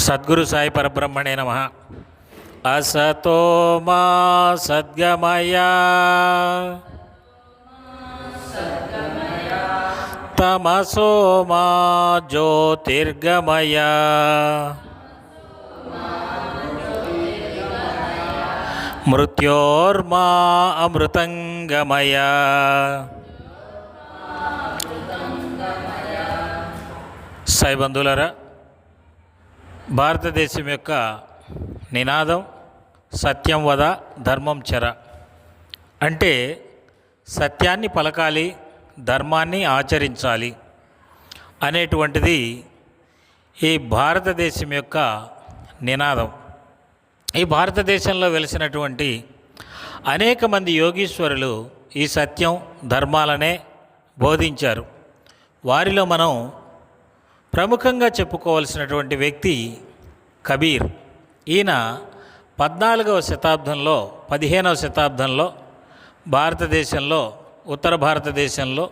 సద్గురు సాయి పరబ్రహ్మణే నమః. అసతో మా సద్గమయ తమసో మా జ్యోతిర్గమయ మృత్యోర్మా అమృతంగమయ. సాయి బంధువులారా, భారతదేశం యొక్క నినాదం సత్యం వద ధర్మం చెర. అంటే సత్యాన్ని పలకాలి, ధర్మాన్ని ఆచరించాలి అనేటువంటిది ఈ భారతదేశం యొక్క నినాదం. ఈ భారతదేశంలో వెలిసినటువంటి అనేక మంది యోగీశ్వరులు ఈ సత్యం ధర్మాలనే బోధించారు. వారిలో మనం ప్రముఖంగా చెప్పుకోవాల్సినటువంటి వ్యక్తి కబీర్. ఈయన 14వ శతాబ్దంలో 15వ శతాబ్దంలో భారతదేశంలో ఉత్తర భారతదేశంలో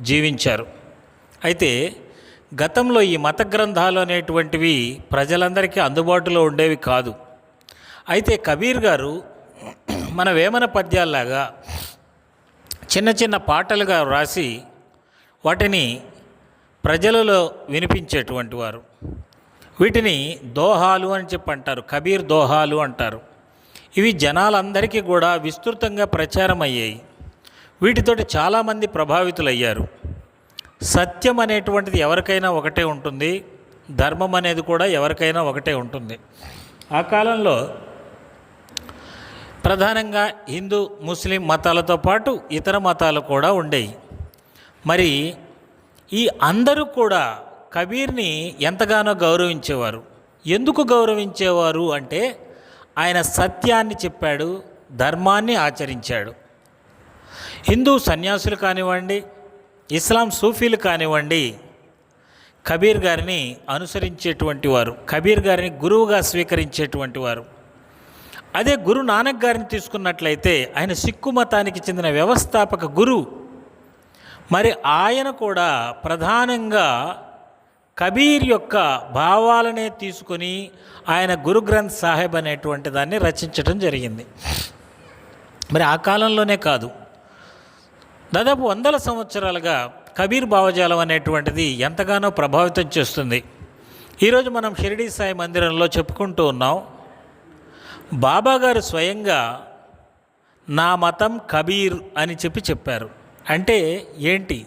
జీవించారు. అయితే గతంలో ఈ మత గ్రంథాలు అనేటువంటివి ప్రజలందరికీ అందుబాటులో ఉండేవి కాదు. అయితే కబీర్ గారు మన వేమన పద్యాల్లాగా చిన్న చిన్న పాటలుగా వ్రాసి వాటిని ప్రజలలో వినిపించేటువంటి వారు. వీటిని దోహాలు అని చెప్పి అంటారు, కబీర్ దోహాలు అంటారు. ఇవి జనాలందరికీ కూడా విస్తృతంగా ప్రచారం అయ్యాయి. వీటితోటి చాలామంది ప్రభావితులయ్యారు. సత్యం అనేటువంటిది ఎవరికైనా ఒకటే ఉంటుంది, ధర్మం అనేది కూడా ఎవరికైనా ఒకటే ఉంటుంది. ఆ కాలంలో ప్రధానంగా హిందూ ముస్లిం మతాలతో పాటు ఇతర మతాలు కూడా ఉండేవి. మరి ఈ అందరూ కూడా కబీర్ని ఎంతగానో గౌరవించేవారు. ఎందుకు గౌరవించేవారు అంటే ఆయన సత్యాన్ని చెప్పాడు, ధర్మాన్ని ఆచరించాడు. హిందూ సన్యాసులు కానివ్వండి, ఇస్లాం సూఫీలు కానివ్వండి, కబీర్ గారిని అనుసరించేటువంటి వారు, కబీర్ గారిని గురువుగా స్వీకరించేటువంటి వారు. అదే గురు నానక్ గారిని తీసుకున్నట్లయితే ఆయన సిక్కు మతానికి చెందిన వ్యవస్థాపక గురువు. మరి ఆయన కూడా ప్రధానంగా కబీర్ యొక్క భావాలనే తీసుకొని ఆయన గురు గ్రంథ్ సాహెబ్ అనేటువంటి దాన్ని రచించడం జరిగింది. మరి ఆ కాలంలోనే కాదు, దాదాపు 100 సంవత్సరాలుగా కబీర్ భావజాలం అనేటువంటిది ఎంతగానో ప్రభావితం చేస్తుంది. ఈరోజు మనం షిరిడీ సాయి మందిరంలో చెప్పుకుంటూ ఉన్నాం. బాబా గారు స్వయంగా నా మతం కబీర్ అని చెప్పారు. అంటే ఏంటి?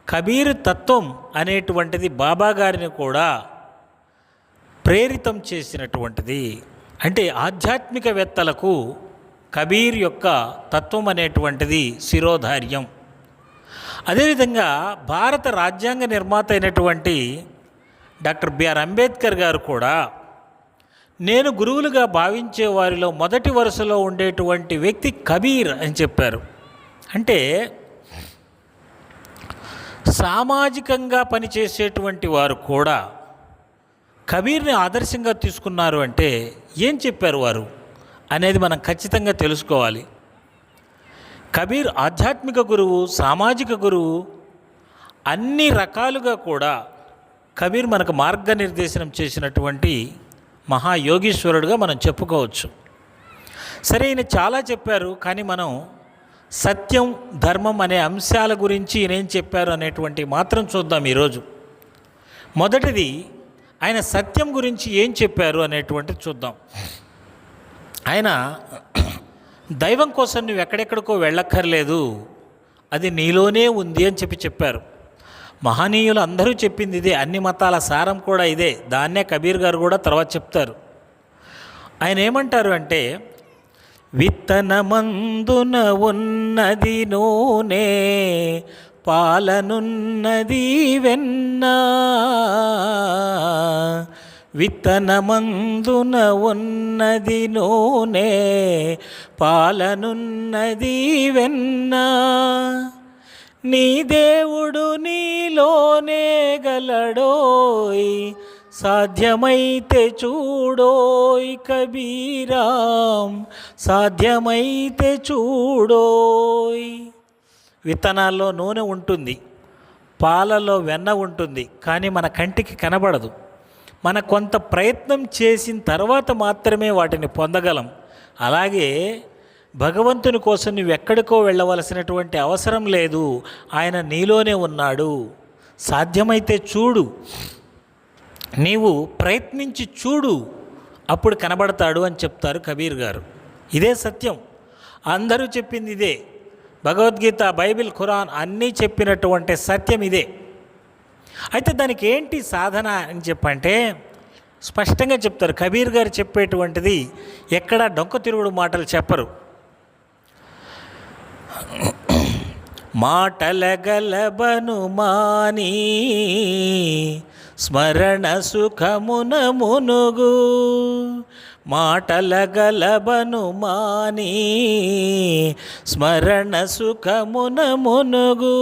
కబీర్ తత్వం అనేటువంటిది బాబా గారిని కూడా ప్రేరితం చేసినటువంటిది. అంటే ఆధ్యాత్మికవేత్తలకు కబీర్ యొక్క తత్వం అనేటువంటిది శిరోధార్యం. అదేవిధంగా భారత రాజ్యాంగ నిర్మాత అయినటువంటి డాక్టర్ బిఆర్ అంబేద్కర్ గారు కూడా నేను గురువులుగా భావించే వారిలో మొదటి వరుసలో ఉండేటువంటి వ్యక్తి కబీర్ అని చెప్పారు. అంటే సామాజికంగా పనిచేసేటువంటి వారు కూడా కబీర్ని ఆదర్శంగా తీసుకున్నారు. అంటే ఏం చెప్పారు వారు అనేది మనం ఖచ్చితంగా తెలుసుకోవాలి. కబీర్ ఆధ్యాత్మిక గురువు, సామాజిక గురువు, అన్ని రకాలుగా కూడా కబీర్ మనకు మార్గనిర్దేశనం చేసినటువంటి మహాయోగీశ్వరుడుగా మనం చెప్పుకోవచ్చు. సరే, ఈయన చాలా చెప్పారు, కానీ మనం సత్యం ధర్మం అనే అంశాల గురించి ఈయన ఏం చెప్పారు అనేటువంటి మాత్రం చూద్దాం ఈరోజు. మొదటిది ఆయన సత్యం గురించి ఏం చెప్పారు అనేటువంటిది చూద్దాం. ఆయన దైవం కోసం నువ్వు ఎక్కడెక్కడికో వెళ్ళక్కర్లేదు, అది నీలోనే ఉంది అని చెప్పారు. మహనీయులు అందరూ చెప్పింది ఇదే, అన్ని మతాల సారం కూడా ఇదే. దాన్నే కబీర్ గారు కూడా తర్వాత చెప్తారు. ఆయన ఏమంటారు అంటే, విత్తనమందున ఉన్నది నూనె, పాలనున్నది వెన్న. విత్తనమందున ఉన్నది నూనె, పాలనున్నది వెన్న. నీ దేవుడు నీలోనే గలడోయ్, సాధ్యమైతే చూడోయ్ కబీరాం, సాధ్యమైతే చూడోయ్. విత్తనాల్లో నూనె ఉంటుంది, పాలలో వెన్న ఉంటుంది, కానీ మన కంటికి కనబడదు. మన కొంత ప్రయత్నం చేసిన తర్వాత మాత్రమే వాటిని పొందగలం. అలాగే భగవంతుని కోసం నువ్వు ఎక్కడికో వెళ్ళవలసినటువంటి అవసరం లేదు. ఆయన నీలోనే ఉన్నాడు. సాధ్యమైతే చూడు, నీవు ప్రయత్నించి చూడు, అప్పుడు కనబడతాడు అని చెప్తారు కబీర్ గారు. ఇదే సత్యం, అందరూ చెప్పింది ఇదే. భగవద్గీత, బైబిల్, ఖురాన్ అన్నీ చెప్పినటువంటి సత్యం ఇదే. అయితే దానికి ఏంటి సాధన అని చెప్పంటే స్పష్టంగా చెప్తారు. కబీర్ గారు చెప్పేటువంటిది ఎక్కడా డొంక తిరుగుడు మాటలు చెప్పరు. మాటల గలబను మాని స్మరణ సుఖమున మునుగు, మాటల గలబను మాని స్మరణ సుఖమున మునుగు,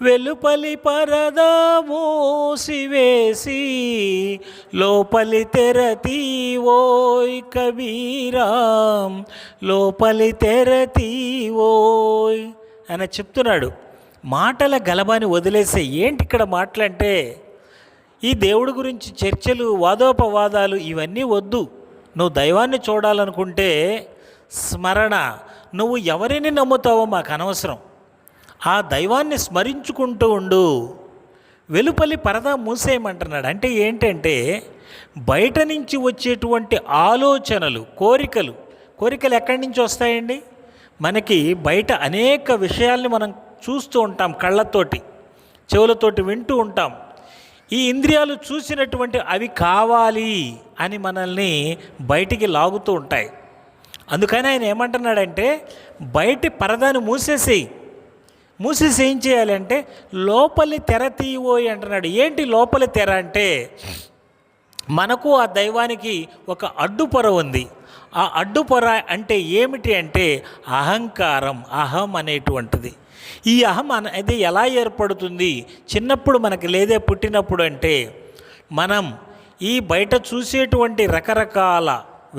వెలుపలి పరదా మూసివేసి లోపలి తెరతీవోయ్ కబీరాం, లోపలి తెరతీవోయ్ అని చెప్తున్నాడు. మాటల గలబాని వదిలేసే ఏంటి ఇక్కడ మాటలంటే, ఈ దేవుడి గురించి చర్చలు, వాదోపవాదాలు ఇవన్నీ వద్దు. నువ్వు దైవాన్ని చూడాలనుకుంటే స్మరణ, నువ్వు ఎవరిని నమ్ముతావో మాకు అనవసరం, ఆ దైవాన్ని స్మరించుకుంటూ ఉండు. వెలుపలి పరదా మూసేయమంటున్నాడు. అంటే ఏంటంటే బయట నుంచి వచ్చేటువంటి ఆలోచనలు, కోరికలు ఎక్కడి నుంచి వస్తాయండి? మనకి బయట అనేక విషయాల్ని మనం చూస్తూ ఉంటాం, కళ్ళతోటి చెవులతోటి వింటూ ఉంటాం. ఈ ఇంద్రియాలు చూసినటువంటి అవి కావాలి అని మనల్ని బయటికి లాగుతూ ఉంటాయి. అందుకని ఆయన ఏమంటున్నాడంటే బయటి పరదాను మూసేసి ఏం చేయాలంటే లోపలి తెర తీయబోయి అంటున్నాడు. ఏంటి లోపలి తెర అంటే, మనకు ఆ దైవానికి ఒక అడ్డుపొర ఉంది. ఆ అడ్డుపొర అంటే ఏమిటి అంటే అహంకారం, అహం అనేటువంటిది. ఈ అహం అనేది ఎలా ఏర్పడుతుంది? చిన్నప్పుడు మనకి లేదే పుట్టినప్పుడు అంటే మనం ఈ బయట చూసేటువంటి రకరకాల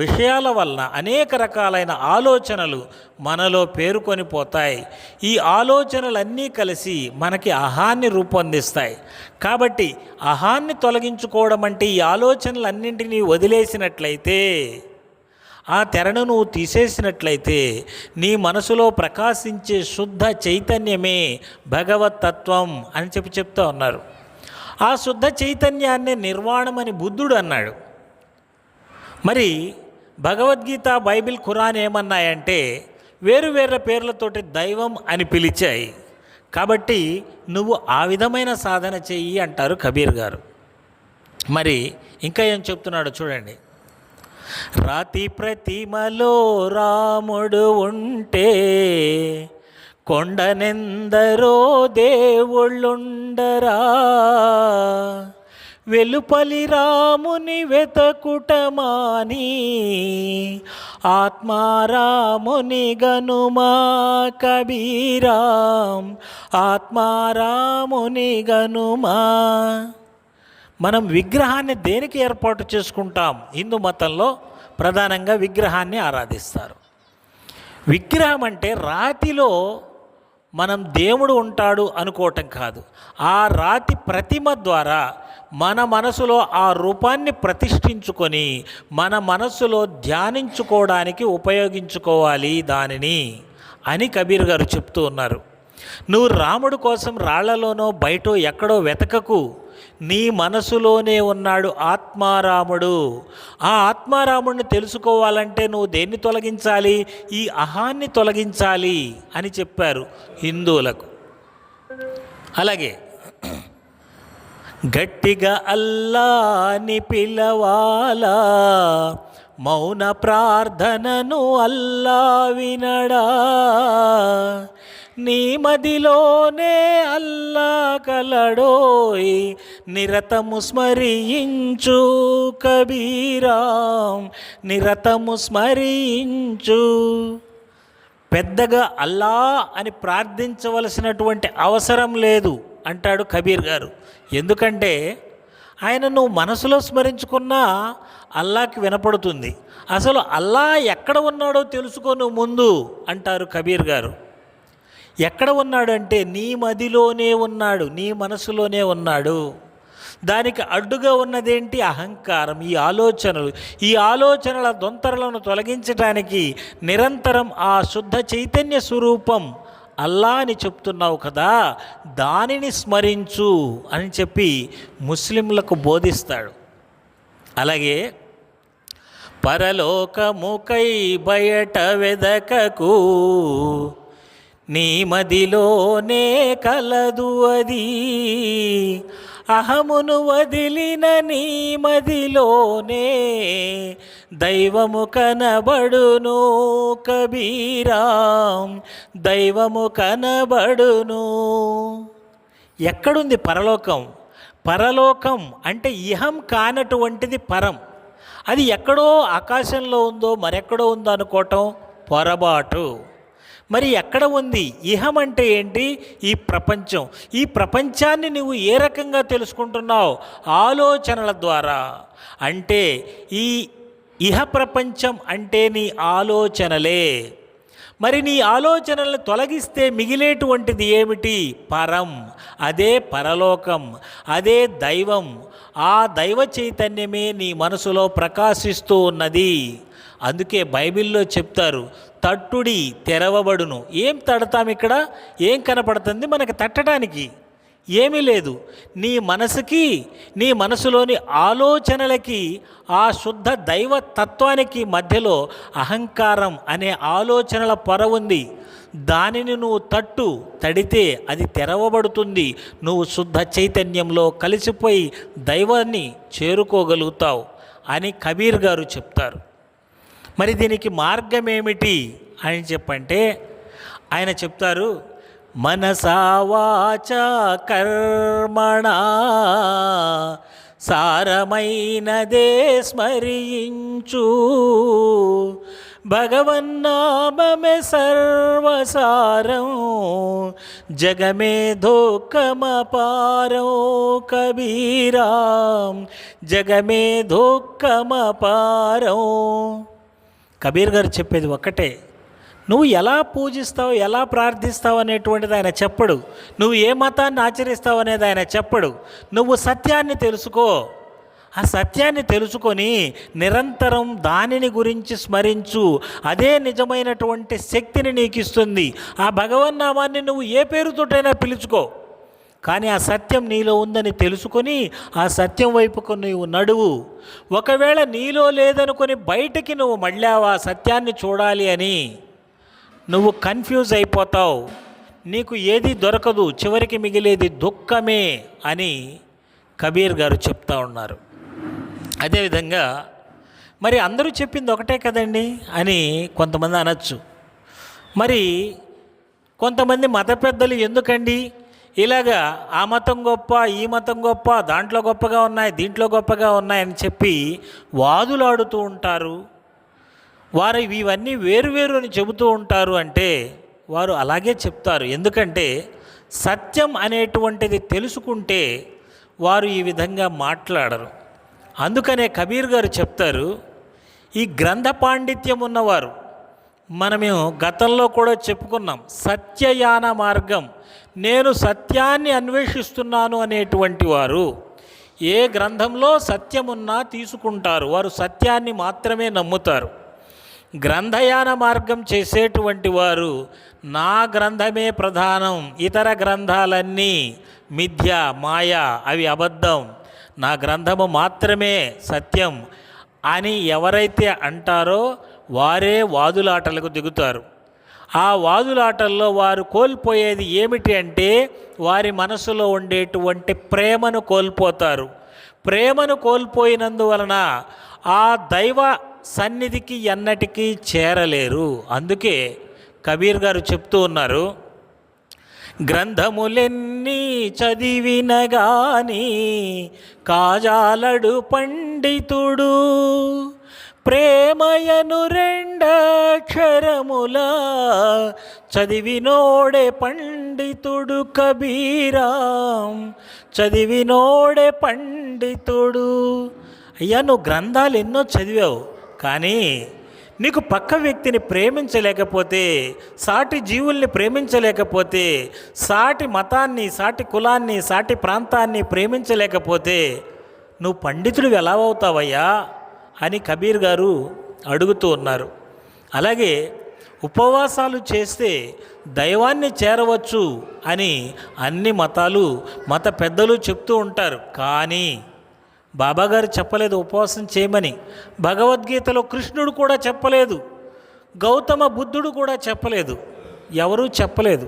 విషయాల వలన అనేక రకాలైన ఆలోచనలు మనలో పేరుకొని పోతాయి. ఈ ఆలోచనలన్నీ కలిసి మనకి అహాన్ని రూపొందిస్తాయి. కాబట్టి అహాన్ని తొలగించుకోవడం అంటే ఈ ఆలోచనలన్నింటినీ వదిలేసినట్లయితే, ఆ తెరను నువ్వు తీసేసినట్లయితే నీ మనసులో ప్రకాశించే శుద్ధ చైతన్యమే భగవతత్వం అని చెప్తూ ఉన్నారు. ఆ శుద్ధ చైతన్యాన్నే నిర్వాణమని బుద్ధుడు అన్నాడు. మరి భగవద్గీత, బైబిల్, ఖురాన్ ఏమన్నాయంటే వేరు వేరే పేర్లతోటి దైవం అని పిలిచాయి. కాబట్టి నువ్వు ఆ విధమైన సాధన చెయ్యి అంటారు కబీర్ గారు. మరి ఇంకా ఏం చెప్తున్నాడో చూడండి. రాతి ప్రతిమలో రాముడు ఉంటే కొండనెందరో దేవుళ్ళుండరా, వెలుపలి రాముని వెతకుటమాని ఆత్మారాముని గనుమా కబీరాం, ఆత్మారాముని గనుమా. మనం విగ్రహాన్ని దేనికి ఏర్పాటు చేసుకుంటాం? హిందూ మతంలో ప్రధానంగా విగ్రహాన్ని ఆరాధిస్తారు. విగ్రహం అంటే రాతిలో మనం దేవుడు ఉంటాడు అనుకోవటం కాదు. ఆ రాతి ప్రతిమ ద్వారా మన మనసులో ఆ రూపాన్ని ప్రతిష్ఠించుకొని మన మనసులో ధ్యానించుకోవడానికి ఉపయోగించుకోవాలి దానిని అని కబీర్ గారు చెప్తూ ఉన్నారు. నువ్వు రాముడు కోసం రాళ్లలోనో బయటో ఎక్కడో వెతకకు, నీ మనసులోనే ఉన్నాడు ఆత్మారాముడు. ఆ ఆత్మారాముడిని తెలుసుకోవాలంటే నువ్వు దేన్ని తొలగించాలి? ఈ అహాన్ని తొలగించాలి అని చెప్పారు హిందువులకు. అలాగే గట్టిగా అల్లాని పిలవాలా, మౌన ప్రార్థనను అల్లా వినడా, నీ మదిలోనే అల్లా కలడోయ్, నిరతము స్మరించు కబీరాం, నిరతము స్మరించు. పెద్దగా అల్లా అని ప్రార్థించవలసినటువంటి అవసరం లేదు అంటాడు కబీర్ గారు. ఎందుకంటే ఆయన నువ్వు మనసులో స్మరించుకున్నా అల్లాకి వినపడుతుంది. అసలు అల్లా ఎక్కడ ఉన్నాడో తెలుసుకో నువ్వు ముందు అంటారు కబీర్ గారు. ఎక్కడ ఉన్నాడు అంటే నీ మదిలోనే ఉన్నాడు, నీ మనసులోనే ఉన్నాడు. దానికి అడ్డుగా ఉన్నదేంటి? అహంకారం. ఈ ఆలోచనల దొంతరలను తొలగించడానికి నిరంతరం ఆ శుద్ధ చైతన్య స్వరూపం అల్లా అని చెప్తున్నావు కదా, దానిని స్మరించు అని చెప్పి ముస్లింలకు బోధిస్తాడు. అలాగే పరలోకముకై బయట వెదకకు, నీ మదిలోనే కలదు అది, అహమును వదిలిన నీ మదిలోనే దైవము కనబడును కబీరా, దైవము కనబడును. ఎక్కడుంది పరలోకం? పరలోకం అంటే ఇహం కానటువంటిది పరం. అది ఎక్కడో ఆకాశంలో ఉందో మరెక్కడో ఉందో అనుకోవటం పొరపాటు. మరి ఎక్కడ ఉంది? ఇహం అంటే ఏంటి? ఈ ప్రపంచం. ఈ ప్రపంచాన్ని నువ్వు ఏ రకంగా తెలుసుకుంటున్నావు? ఆలోచనల ద్వారా. అంటే ఈ ఇహ ప్రపంచం అంటే నీ ఆలోచనలే. మరి నీ ఆలోచనలను తొలగిస్తే మిగిలేటువంటిది ఏమిటి? పరం. అదే పరలోకం, అదే దైవం. ఆ దైవ చైతన్యమే నీ మనసులో ప్రకాశిస్తూ ఉన్నది. అందుకే బైబిల్లో చెప్తారు, తట్టుడి తెరవబడును. ఏం తడతాం ఇక్కడ? ఏం కనపడుతుంది మనకి తట్టడానికి? ఏమీ లేదు. నీ మనసుకి, నీ మనసులోని ఆలోచనలకి, ఆ శుద్ధ దైవ తత్వానికి మధ్యలో అహంకారం అనే ఆలోచనల పొర ఉంది. దానిని నువ్వు తడితే అది తెరవబడుతుంది. నువ్వు శుద్ధ చైతన్యంలో కలిసిపోయి దైవాన్ని చేరుకోగలుగుతావు అని కబీర్ గారు చెప్తారు. మరి దీనికి మార్గం ఏమిటి అని చెప్పంటే ఆయన చెప్తారు, మనసా వాచా కర్మణా సారమైనదే స్మరించు, భగవన్నామమే సర్వసారం, జగమే దుఃఖమపారం కబీరా, జగమే దుఃఖమపారం. కబీర్ గారు చెప్పేది ఒక్కటే, నువ్వు ఎలా పూజిస్తావు, ఎలా ప్రార్థిస్తావు అనేటువంటిది ఆయన చెప్పడు. నువ్వు ఏ మతాన్ని ఆచరిస్తావు అనేది ఆయన చెప్పడు. నువ్వు సత్యాన్ని తెలుసుకో. ఆ సత్యాన్ని తెలుసుకొని నిరంతరం దానిని గురించి స్మరించు. అదే నిజమైనటువంటి శక్తిని నీకు ఇస్తుంది. ఆ భగవన్నామాన్ని నువ్వు ఏ పేరుతోటైనా పిలుచుకో, కానీ ఆ సత్యం నీలో ఉందని తెలుసుకొని ఆ సత్యం వైపుకు నువ్వు నడువు. ఒకవేళ నీలో లేదనుకొని బయటికి నువ్వు మళ్ళావా సత్యాన్ని చూడాలి అని, నువ్వు కన్ఫ్యూజ్ అయిపోతావు. నీకు ఏది దొరకదు, చివరికి మిగిలేది దుఃఖమే అని కబీర్ గారు చెప్తా ఉన్నారు. అదేవిధంగా మరి అందరూ చెప్పింది ఒకటే కదండి అని కొంతమంది అనొచ్చు. మరి కొంతమంది మత పెద్దలు ఎందుకండి ఇలాగా ఆ మతం గొప్ప, ఈ మతం గొప్ప, దాంట్లో గొప్పగా ఉన్నాయి, దీంట్లో గొప్పగా ఉన్నాయని చెప్పి వాదులాడుతూ ఉంటారు. వారు ఇవన్నీ వేరువేరు అని చెబుతూ ఉంటారు అంటే వారు అలాగే చెప్తారు. ఎందుకంటే సత్యం అనేటువంటిది తెలుసుకుంటే వారు ఈ విధంగా మాట్లాడరు. అందుకనే కబీర్ గారు చెప్తారు, ఈ గ్రంథ పాండిత్యం ఉన్నవారు, మనమేమో గతంలో కూడా చెప్పుకున్నాం, సత్యయాన మార్గం, నేను సత్యాన్ని అన్వేషిస్తున్నాను అనేటువంటి వారు ఏ గ్రంథంలో సత్యమున్నా తీసుకుంటారు. వారు సత్యాన్ని మాత్రమే నమ్ముతారు. గ్రంథయాన మార్గం చేసేటువంటి వారు నా గ్రంథమే ప్రధానం, ఇతర గ్రంథాలన్నీ మిథ్య, మాయ, అవి అబద్ధం, నా గ్రంథము మాత్రమే సత్యం అని ఎవరైతే అంటారో వారే వాదులాటలకు దిగుతారు. ఆ వాదులాటల్లో వారు కోల్పోయేది ఏమిటి అంటే వారి మనసులో ఉండేటువంటి ప్రేమను కోల్పోతారు. ప్రేమను కోల్పోయినందువలన ఆ దైవ సన్నిధికి ఎన్నటికీ చేరలేరు. అందుకే కబీర్ గారు చెప్తూ ఉన్నారు, గ్రంథములెన్ని చదివిన గాని కాజాలడు పండితుడు, ప్రేమయను రెండక్షరముల చదివినోడే పండితుడు కబీరా, చదివినోడే పండితుడు. అయ్యా నువ్వు గ్రంథాలు ఎన్నో చదివావు, కానీ నీకు పక్క వ్యక్తిని ప్రేమించలేకపోతే, సాటి జీవుల్ని ప్రేమించలేకపోతే, సాటి మతాన్ని, సాటి కులాన్ని, సాటి ప్రాంతాన్ని ప్రేమించలేకపోతే నువ్వు పండితుడు ఎలా అవుతావయ్యా అని కబీర్ గారు అడుగుతూ ఉన్నారు. అలాగే ఉపవాసాలు చేస్తే దైవాన్ని చేరవచ్చు అని అన్ని మతాలు, మత పెద్దలు చెప్తూ ఉంటారు. కానీ బాబాగారు చెప్పలేదు ఉపవాసం చేయమని. భగవద్గీతలో కృష్ణుడు కూడా చెప్పలేదు, గౌతమ బుద్ధుడు కూడా చెప్పలేదు, ఎవరూ చెప్పలేదు.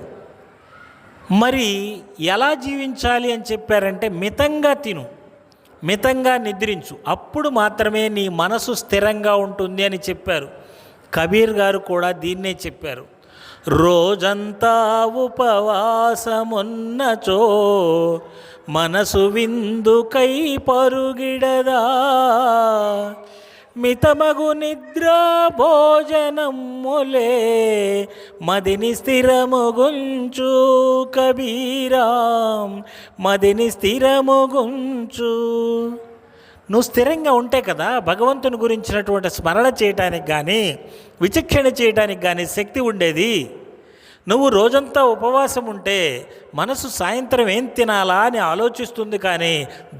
మరి ఎలా జీవించాలి అని చెప్పారంటే మితంగా తిను, మితంగా నిద్రించు, అప్పుడు మాత్రమే నీ మనసు స్థిరంగా ఉంటుంది అని చెప్పారు. కబీర్ గారు కూడా దీన్నే చెప్పారు. రోజంతా ఉపవాసమున్నచో మనసు విందుకై పరుగిడదా, మితమగు నిద్ర భోజనములే మదిని స్థిరముగుంచు కబీరాం, మదిని స్థిరముగుంచు. నువ్వు స్థిరంగా ఉంటే కదా భగవంతుని గురించినటువంటి స్మరణ చేయటానికి కానీ, విచక్షణ చేయటానికి కానీ శక్తి ఉండేది. నువ్వు రోజంతా ఉపవాసం ఉంటే మనసు సాయంత్రం ఏం తినాలా అని ఆలోచిస్తుంది, కానీ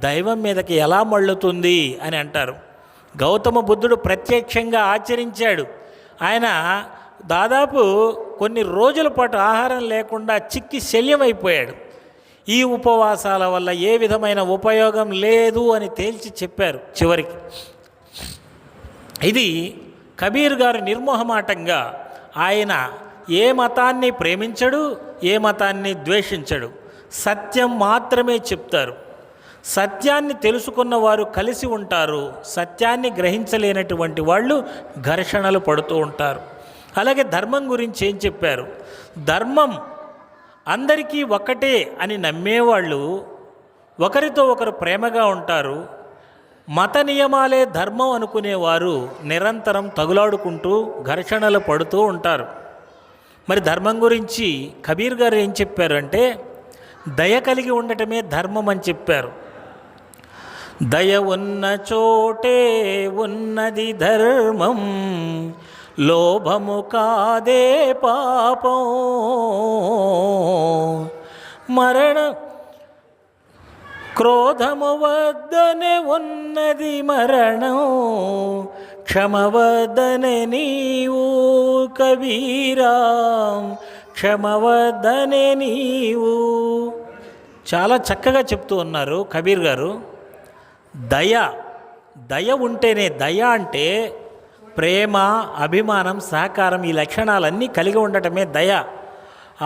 దైవం మీదకి ఎలా మళ్ళుతుంది అని అంటారు. గౌతమ బుద్ధుడు ప్రత్యక్షంగా ఆచరించాడు. ఆయన దాదాపు కొన్ని రోజుల పాటు ఆహారం లేకుండా చిక్కి శల్యమైపోయాడు. ఈ ఉపవాసాల వల్ల ఏ విధమైన ఉపయోగం లేదు అని తేల్చి చెప్పారు చివరికి. ఇది కబీర్ గారు నిర్మోహమాటంగా ఆయన ఏ మతాన్ని ప్రేమించడు, ఏ మతాన్ని ద్వేషించడు, సత్యం మాత్రమే చెప్తారు. సత్యాన్ని తెలుసుకున్న వారు కలిసి ఉంటారు, సత్యాన్ని గ్రహించలేనటువంటి వాళ్ళు ఘర్షణలు పడుతూ ఉంటారు. అలాగే ధర్మం గురించి ఏం చెప్పారు? ధర్మం అందరికీ ఒకటే అని నమ్మేవాళ్ళు ఒకరితో ఒకరు ప్రేమగా ఉంటారు. మత నియమాలే ధర్మం అనుకునేవారు నిరంతరం తగులాడుకుంటూ ఘర్షణలు పడుతూ ఉంటారు. మరి ధర్మం గురించి కబీర్ గారు ఏం చెప్పారంటే దయ కలిగి ఉండటమే ధర్మం అని చెప్పారు. దయ ఉన్న చోటే ఉన్నది ధర్మం, లోభము కాదే పాపం, మరణ క్రోధము వద్దనే ఉన్నది మరణం, క్షమ వద్దనే నీవు కబీరాం, క్షమ వద్దనే నీవు. చాలా చక్కగా చెప్తూ ఉన్నారు కబీర్ గారు. దయ ఉంటేనే, దయ అంటే ప్రేమ, అభిమానం, సహకారం, ఈ లక్షణాలన్నీ కలిగి ఉండటమే దయ.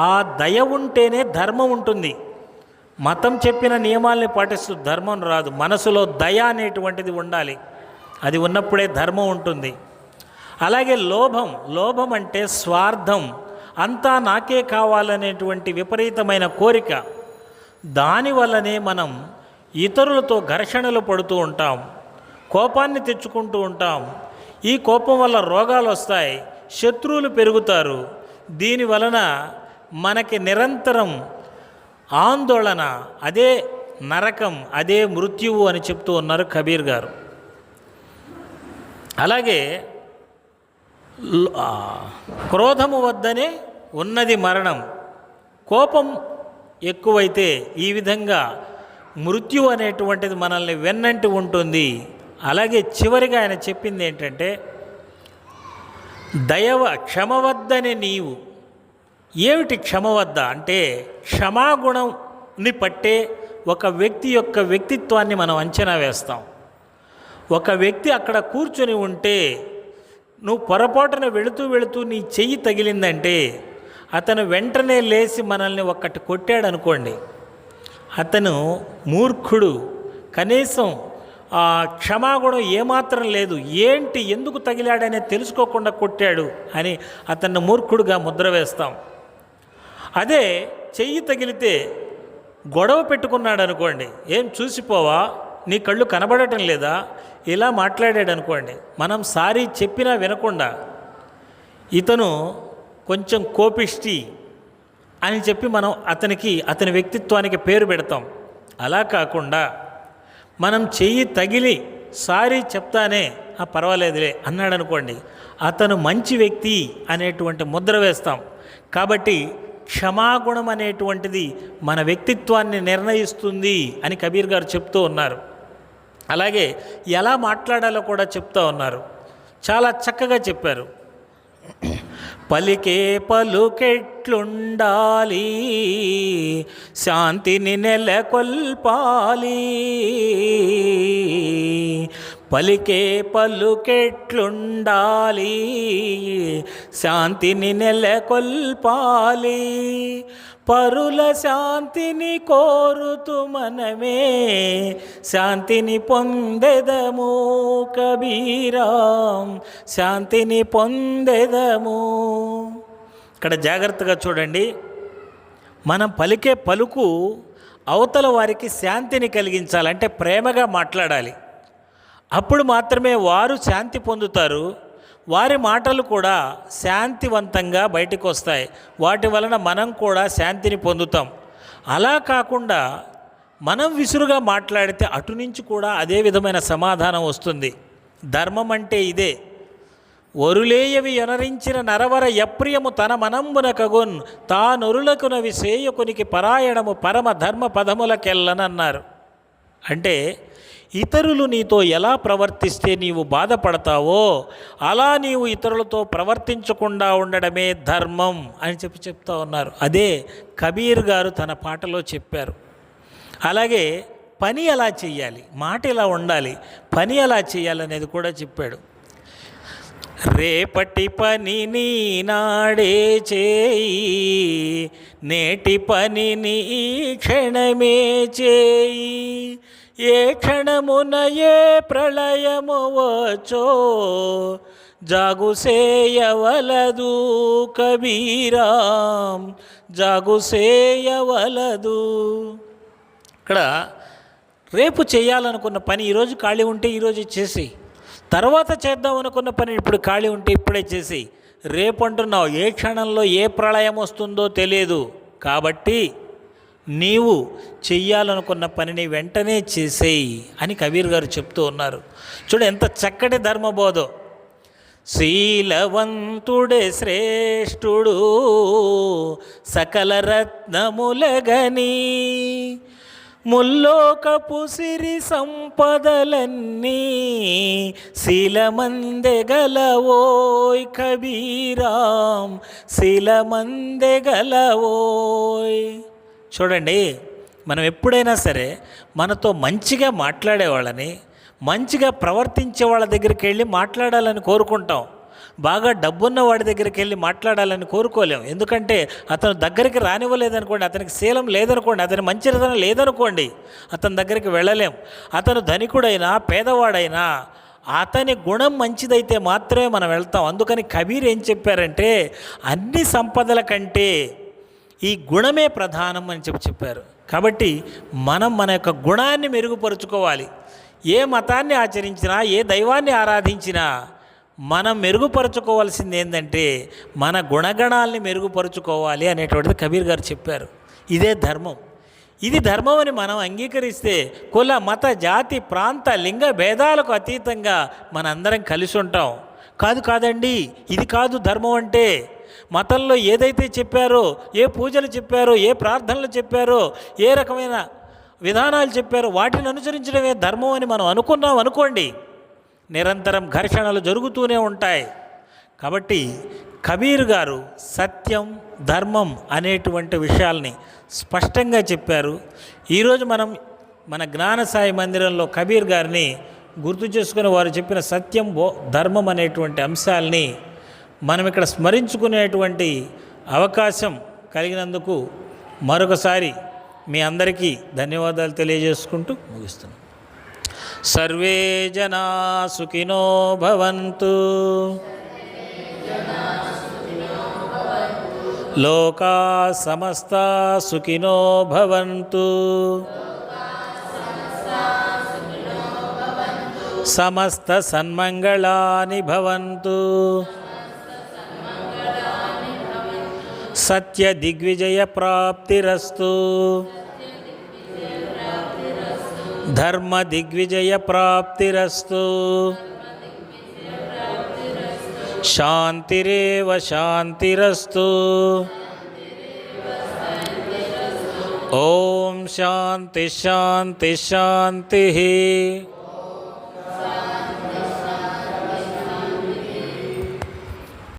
ఆ దయ ఉంటేనే ధర్మం ఉంటుంది. మతం చెప్పిన నియమాల్ని పాటిస్తూ ధర్మం రాదు. మనసులో దయ అనేటువంటిది ఉండాలి, అది ఉన్నప్పుడే ధర్మం ఉంటుంది. అలాగే లోభం అంటే స్వార్థం, అంతా నాకే కావాలనేటువంటి విపరీతమైన కోరిక. దానివల్లనే మనం ఇతరులతో ఘర్షణలు పడుతూ ఉంటాం, కోపాన్ని తెచ్చుకుంటూ ఉంటాం. ఈ కోపం వల్ల రోగాలు వస్తాయి, శత్రువులు పెరుగుతారు. దీని వలన మనకి నిరంతరం ఆందోళన, అదే నరకం, అదే మృత్యువు అని చెప్తూ ఉన్నారు కబీర్ గారు. అలాగే క్రోధము వద్దనే ఉన్నది మరణం. కోపం ఎక్కువైతే ఈ విధంగా మృత్యు అనేటువంటిది మనల్ని వెన్నంటి ఉంటుంది. అలాగే చివరిగా ఆయన చెప్పింది ఏంటంటే క్షమవద్దనే నీవు. ఏమిటి క్షమవద్ద అంటే క్షమాగుణంని పట్టే ఒక వ్యక్తి యొక్క వ్యక్తిత్వాన్ని మనం అంచనా వేస్తాం. ఒక వ్యక్తి అక్కడ కూర్చొని ఉంటే నువ్వు పొరపాటున వెళుతూ నీ చెయ్యి తగిలిందంటే అతను వెంటనే లేచి మనల్ని ఒక్కటి కొట్టాడు అనుకోండి, అతను మూర్ఖుడు. కనీసం క్షమాగుణం ఏమాత్రం లేదు, ఏంటి ఎందుకు తగిలాడనే తెలుసుకోకుండా కొట్టాడు అని అతన్ని మూర్ఖుడుగా ముద్ర వేస్తాం. అదే చెయ్యి తగిలితే గొడవ పెట్టుకున్నాడు అనుకోండి, ఏం చూసిపోవా, నీ కళ్ళు కనబడటం లేదా, ఇలా మాట్లాడాడు అనుకోండి, మనం సారీ చెప్పినా వినకుండా ఇతను కొంచెం కోపిష్టి అని చెప్పి మనం అతని వ్యక్తిత్వానికి పేరు పెడతాం. అలా కాకుండా మనం చెయ్యి తగిలి సారీ చెప్తానే పర్వాలేదులే అన్నాడు అనుకోండి, అతను మంచి వ్యక్తి అనేటువంటి ముద్ర వేస్తాం. కాబట్టి క్షమాగుణం అనేటువంటిది మన వ్యక్తిత్వాన్ని నిర్ణయిస్తుంది అని కబీర్ గారు చెప్తూ ఉన్నారు. అలాగే ఎలా మాట్లాడాలో కూడా చెప్తూ ఉన్నారు. చాలా చక్కగా చెప్పారు. పలికే పలుకెట్లుండాలి, శాంతిని నెలకొల్పాలి. పలికే పలుకెట్లుండాలి, శాంతిని నెలకొల్పాలి. పరుల శాంతిని కోరుతూ మనమే శాంతిని పొందెదము కబీరాం, శాంతిని పొందెదము. ఇక్కడ జాగ్రత్తగా చూడండి, మనం పలికే పలుకు అవతల వారికి శాంతిని కలిగించాలంటే ప్రేమగా మాట్లాడాలి. అప్పుడు మాత్రమే వారు శాంతి పొందుతారు. వారి మాటలు కూడా శాంతివంతంగా బయటకు వస్తాయి. వాటి వలన మనం కూడా శాంతిని పొందుతాం. అలా కాకుండా మనం విసురుగా మాట్లాడితే అటు నుంచి కూడా అదే విధమైన సమాధానం వస్తుంది. ధర్మం అంటే ఇదే. ఒరులేయవి ఎనరించిన నరవర ఎప్రియము తన మనంబున కగున్ తానొరులకునవి సేయకునికి పరాయణము పరమ ధర్మ పదములకెళ్ళనన్నారు. అంటే ఇతరులు నీతో ఎలా ప్రవర్తిస్తే నీవు బాధపడతావో అలా నీవు ఇతరులతో ప్రవర్తించకుండా ఉండడమే ధర్మం అని చెప్తా ఉన్నారు. అదే కబీర్ గారు తన పాటలో చెప్పారు. అలాగే పని ఎలా చేయాలి, మాట ఎలా ఉండాలి, పని ఎలా చేయాలనేది కూడా చెప్పాడు. రేపటి పని నీ నాడే చేయి, నేటి పనిని ఈ క్షణమే చేయి. ఏ క్షణమున ఏ ప్రళయము వచ్చో జాగుసేయవలదు కబీరాం, జాగుసేయవలదు. ఇక్కడ రేపు చేయాలనుకున్న పని ఈరోజు ఖాళీ ఉంటే ఈరోజు చేసి, తర్వాత చేద్దాం అనుకున్న పని ఇప్పుడు ఖాళీ ఉంటే ఇప్పుడే చేసి. రేపు అంటున్నావు, ఏ క్షణంలో ఏ ప్రళయం వస్తుందో తెలియదు. కాబట్టి నీవు చెయ్యాలనుకున్న పనిని వెంటనే చేసేయి అని కబీర్ గారు చెప్తూ ఉన్నారు. చూడు ఎంత చక్కటి ధర్మబోధో. శీలవంతుడే శ్రేష్ఠుడు సకల రత్నములగని, ముల్లోకపు సిరి సంపదలన్నీ శీలమందెగలవోయ్ కబీరాం, శీలమందెగలవోయ్. చూడండి, మనం ఎప్పుడైనా సరే మనతో మంచిగా మాట్లాడేవాళ్ళని, మంచిగా ప్రవర్తించే వాళ్ళ దగ్గరికి వెళ్ళి మాట్లాడాలని కోరుకుంటాం. బాగా డబ్బున్న వాడి దగ్గరికి వెళ్ళి మాట్లాడాలని కోరుకోలేం. ఎందుకంటే అతను దగ్గరికి రానివ్వలేదనుకోండి, అతనికి శీలం లేదనుకోండి, అతని మంచితనం లేదనుకోండి, అతని దగ్గరికి వెళ్ళలేం. అతను ధనికుడైనా పేదవాడైనా అతని గుణం మంచిదైతే మాత్రమే మనం వెళ్తాం. అందుకని కబీర్ ఏం చెప్పారంటే, అన్ని సంపదల కంటే ఈ గుణమే ప్రధానం అని చెప్పారు. కాబట్టి మనం మన యొక్క గుణాన్ని మెరుగుపరుచుకోవాలి. ఏ మతాన్ని ఆచరించినా, ఏ దైవాన్ని ఆరాధించినా మనం మెరుగుపరుచుకోవాల్సింది ఏంటంటే మన గుణగణాలని మెరుగుపరుచుకోవాలి అనేటువంటిది కబీర్ గారు చెప్పారు. ఇదే ధర్మం. ఇది ధర్మం అని మనం అంగీకరిస్తే కుల మత జాతి ప్రాంత లింగ భేదాలకు అతీతంగా మనందరం కలిసి ఉంటాం. కాదండి, ఇది కాదు ధర్మం అంటే. మతంలో ఏదైతే చెప్పారో, ఏ పూజలు చెప్పారో, ఏ ప్రార్థనలు చెప్పారో, ఏ రకమైన విధానాలు చెప్పారో వాటిని అనుసరించడమే ధర్మం అని మనం అనుకున్నాం అనుకోండి, నిరంతరం ఘర్షణలు జరుగుతూనే ఉంటాయి. కాబట్టి కబీర్ గారు సత్యం ధర్మం అనేటువంటి విషయాల్ని స్పష్టంగా చెప్పారు. ఈరోజు మనం మన జ్ఞానసాయి మందిరంలో కబీర్ గారిని గుర్తు చేసుకుని వారు చెప్పిన సత్యం ధర్మం అనేటువంటి అంశాలని మనం ఇక్కడ స్మరించుకునేటువంటి అవకాశం కలిగినందుకు మరొకసారి మీ అందరికీ ధన్యవాదాలు తెలియజేసుకుంటూ ముగిస్తున్నాం. సర్వే జనా సుఖినో భవంతు, లోకా సమస్తా సుఖినో భవంతు, సమస్త సన్మంగళాని భవంతు, సత్య దిగ్విజయ ప్రాప్తిరస్తు, ధర్మ దిగ్విజయ ప్రాప్తిరస్తు, శాంతిరేవ శాంతిరస్తు. ఓం శాంతి శాంతి శాంతి.